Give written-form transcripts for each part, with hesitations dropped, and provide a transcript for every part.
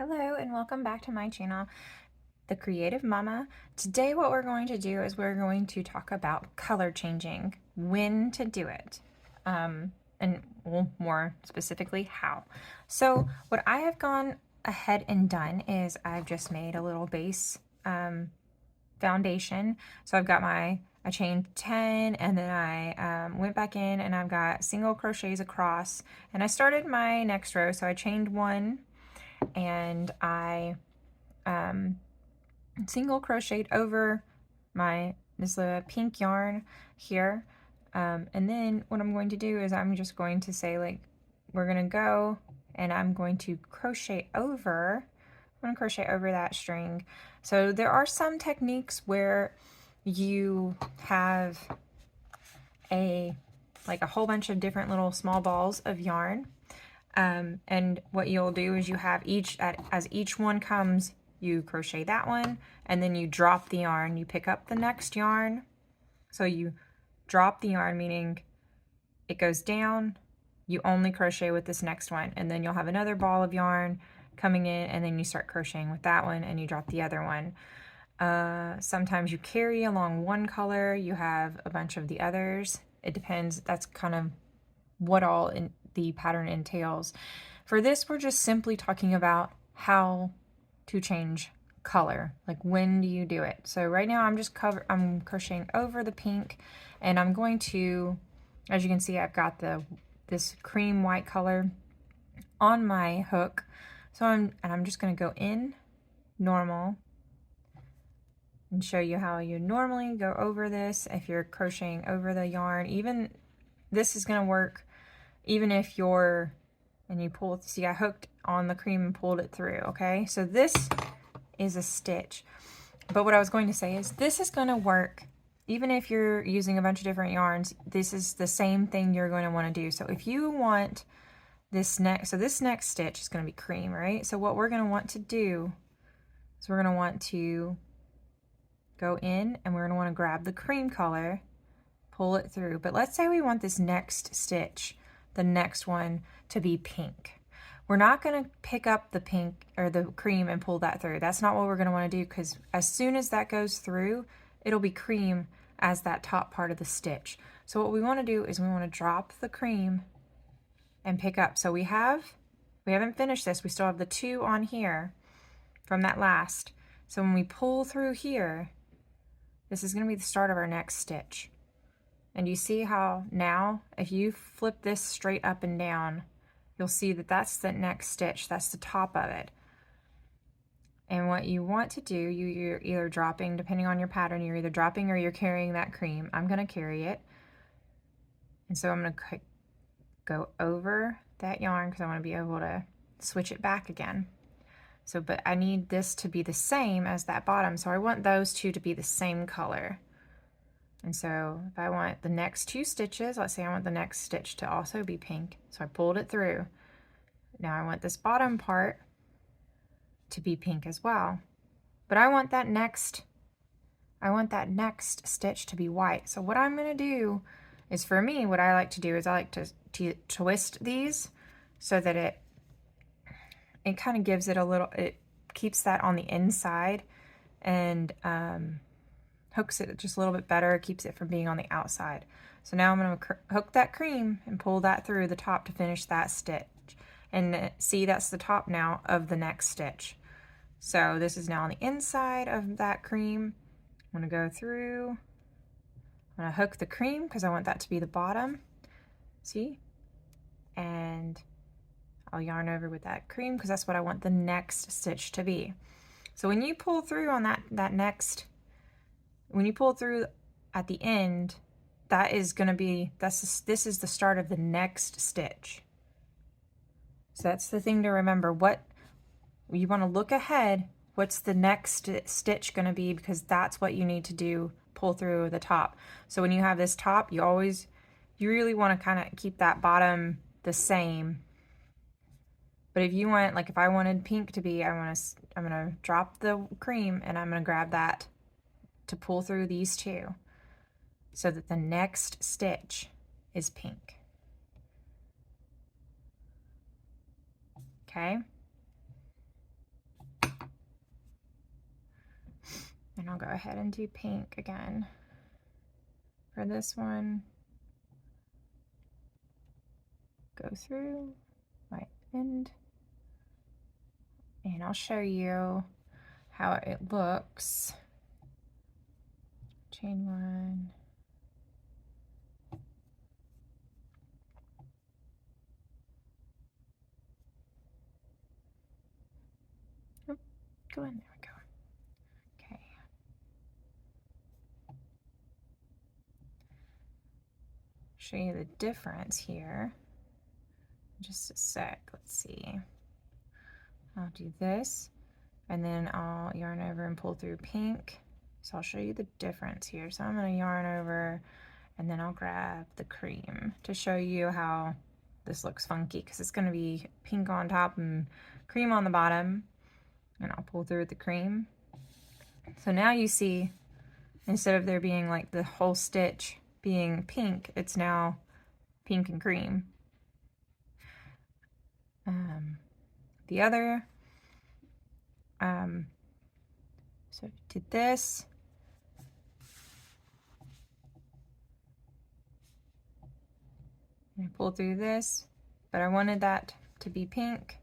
Hello and welcome back to my channel, The Creative Mama. Today what we're going to do is we're going to talk about color changing, when to do it, and well, more specifically how. So what I have gone ahead and done is I've just made a little base foundation. So I've got I chained 10 and then I went back in and I've got single crochets across and I started my next row. So I chained one and I single crocheted over this pink yarn here. And then what I'm going to do is I'm just going to say, like, we're going to go and I'm going to crochet over. I'm going to crochet over that string. So there are some techniques where you have like a whole bunch of different little small balls of yarn. And what you'll do is you have as each one comes, you crochet that one, and then you drop the yarn. You pick up the next yarn. So you drop the yarn, meaning it goes down. You only crochet with this next one, and then you'll have another ball of yarn coming in, and then you start crocheting with that one, and you drop the other one. Sometimes you carry along one color, you have a bunch of the others. It depends. That's kind of what all the pattern entails. For this, we're just simply talking about how to change color, like when do you do it. So right now I'm crocheting over the pink, and I'm going to, as you can see, I've got this cream white color on my hook. So I'm just going to go in normal and show you how you normally go over this if you're crocheting over the yarn. Even this is going to work even if and you pull, see I hooked on the cream and pulled it through, okay? So this is a stitch. But what I was going to say is this is going to work even if you're using a bunch of different yarns. This is the same thing you're going to want to do. So if you want this next stitch is going to be cream, right? So what we're going to want to do is we're going to want to go in and we're going to want to grab the cream color, pull it through. But let's say we want this next stitch, the next one, to be pink. We're not going to pick up the pink or the cream and pull that through. That's not what we're going to want to do, because as soon as that goes through, it'll be cream as that top part of the stitch. So what we want to do is we want to drop the cream and pick up. So we haven't finished this. We still have the 2 on here from that last. So when we pull through here, this is going to be the start of our next stitch. And you see how now, if you flip this straight up and down, you'll see that that's the next stitch. That's the top of it. And what you want to do, you're either dropping, depending on your pattern, you're either dropping or you're carrying that cream. I'm going to carry it. And so I'm going to go over that yarn because I want to be able to switch it back again. So, but I need this to be the same as that bottom. So I want those two to be the same color. And so if I want the next 2 stitches, let's say I want the next stitch to also be pink. So I pulled it through. Now I want this bottom part to be pink as well. But I want that next stitch to be white. So what I'm going to do is, for me, what I like to do is I like to twist these so that it kind of gives it it keeps that on the inside and hooks it just a little bit better, keeps it from being on the outside. So now I'm going to hook that cream and pull that through the top to finish that stitch. And see, that's the top now of the next stitch. So this is now on the inside of that cream. I'm going to go through, I'm going to hook the cream because I want that to be the bottom. See? And I'll yarn over with that cream because that's what I want the next stitch to be. So when you pull through on when you pull through at the end, that is going to be, this is the start of the next stitch. So that's the thing to remember. What you want to look ahead, what's the next stitch going to be, because that's what you need to do, pull through the top. So when you have this top, you really want to kind of keep that bottom the same. But if you want, like if I wanted pink to be, I'm going to drop the cream and I'm going to grab that to pull through these 2 so that the next stitch is pink. Okay? And I'll go ahead and do pink again for this one. Go through my end, and I'll show you how it looks. Chain one. Oh, go in, there we go. Okay. Show you the difference here. Just a sec, let's see. I'll do this, and then I'll yarn over and pull through pink. So I'll show you the difference here. So I'm gonna yarn over, and then I'll grab the cream to show you how this looks funky, because it's gonna be pink on top and cream on the bottom, and I'll pull through the cream. So now you see, instead of there being like the whole stitch being pink, it's now pink and cream. The other, so did this, and I pulled through this, but I wanted that to be pink.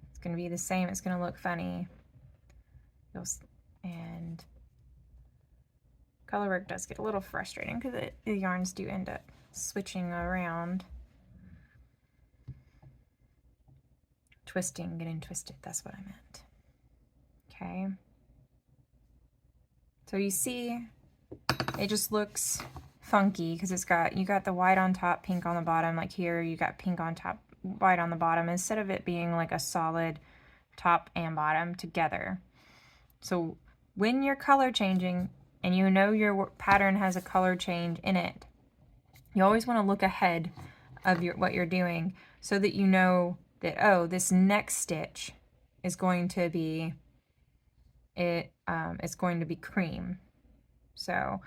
It's going to be the same, it's going to look funny. And color work does get a little frustrating because the yarns do end up switching around. Twisting, getting twisted, that's what I meant. Okay. So you see, it just looks funky because it's got, you got the white on top, pink on the bottom. Like here, you got pink on top, white on the bottom, instead of it being like a solid top and bottom together. So when you're color changing and you know your pattern has a color change in it, you always want to look ahead of what you're doing so that you know that, oh, this next stitch is going to be, it's going to be cream. So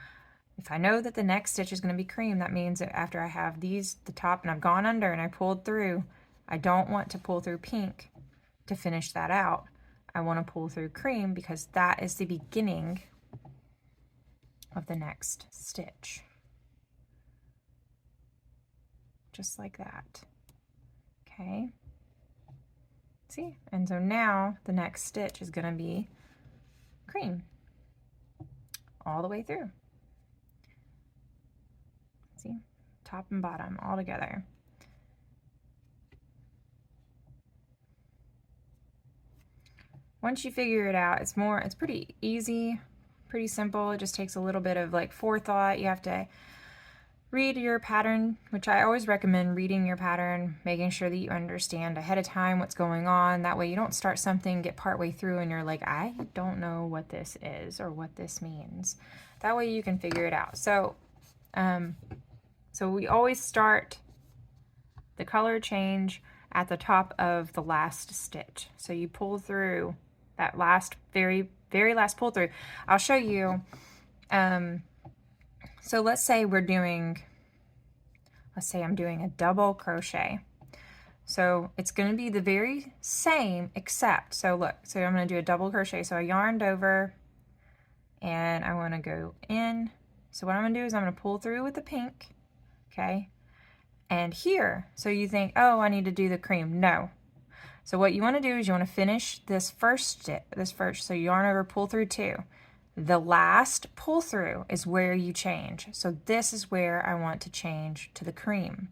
if I know that the next stitch is going to be cream, that means that after I have these, the top, and I've gone under and I pulled through, I don't want to pull through pink to finish that out. I want to pull through cream because that is the beginning of the next stitch. Just like that. Okay. See? And so now the next stitch is going to be cream all the way through. See? Top and bottom all together. Once you figure it out, it's pretty easy, pretty simple. It just takes a little bit of like forethought. You have to read your pattern, which I always recommend reading your pattern, making sure that you understand ahead of time what's going on. That way you don't start something, get partway through, and you're like, I don't know what this is or what this means. That way you can figure it out. So, so we always start the color change at the top of the last stitch. So you pull through that last, very last pull through. I'll show you. So let's say I'm doing a double crochet. So it's going to be the very same, except, so look, so I'm going to do a double crochet. So I yarned over and I want to go in. So what I'm going to do is I'm going to pull through with the pink, okay? And here, so you think, oh, I need to do the cream. No. So what you want to do is you want to finish this first stitch, so yarn over, pull through 2. The last pull through is where you change. So this is where I want to change to the cream.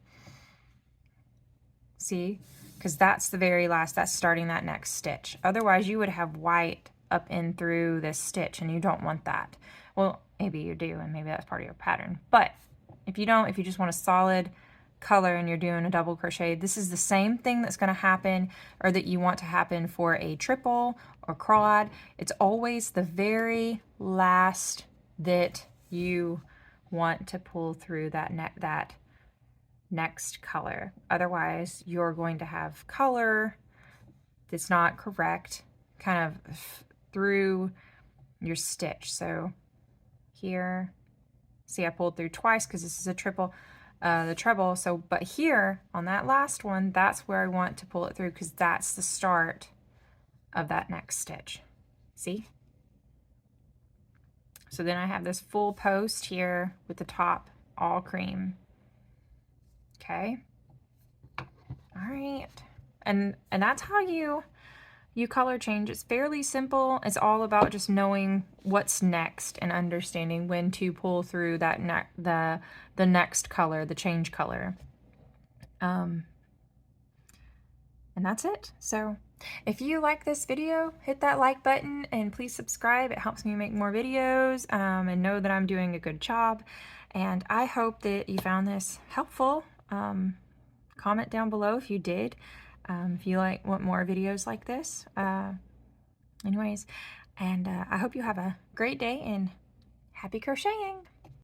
See? Because that's the very last, that's starting that next stitch. Otherwise you would have white up in through this stitch and you don't want that. Well, maybe you do, and maybe that's part of your pattern. But if you don't, if you just want a solid color and you're doing a double crochet, this is the same thing that's going to happen, or that you want to happen for a triple or quad. It's always the very last that you want to pull through that next color. Otherwise you're going to have color that's not correct kind of through your stitch. So here, see, I pulled through twice because this is a triple, the treble. So, but here on that last one, that's where I want to pull it through because that's the start of that next stitch. See? So then I have this full post here with the top all cream. Okay. All right. And that's how you color change. It's fairly simple. It's all about just knowing what's next and understanding when to pull through that the next color, the change color. And that's it. So if you like this video, hit that like button and please subscribe. It helps me make more videos and know that I'm doing a good job. And I hope that you found this helpful. Comment down below if you did. If you want more videos like this. Anyways, and I hope you have a great day and happy crocheting!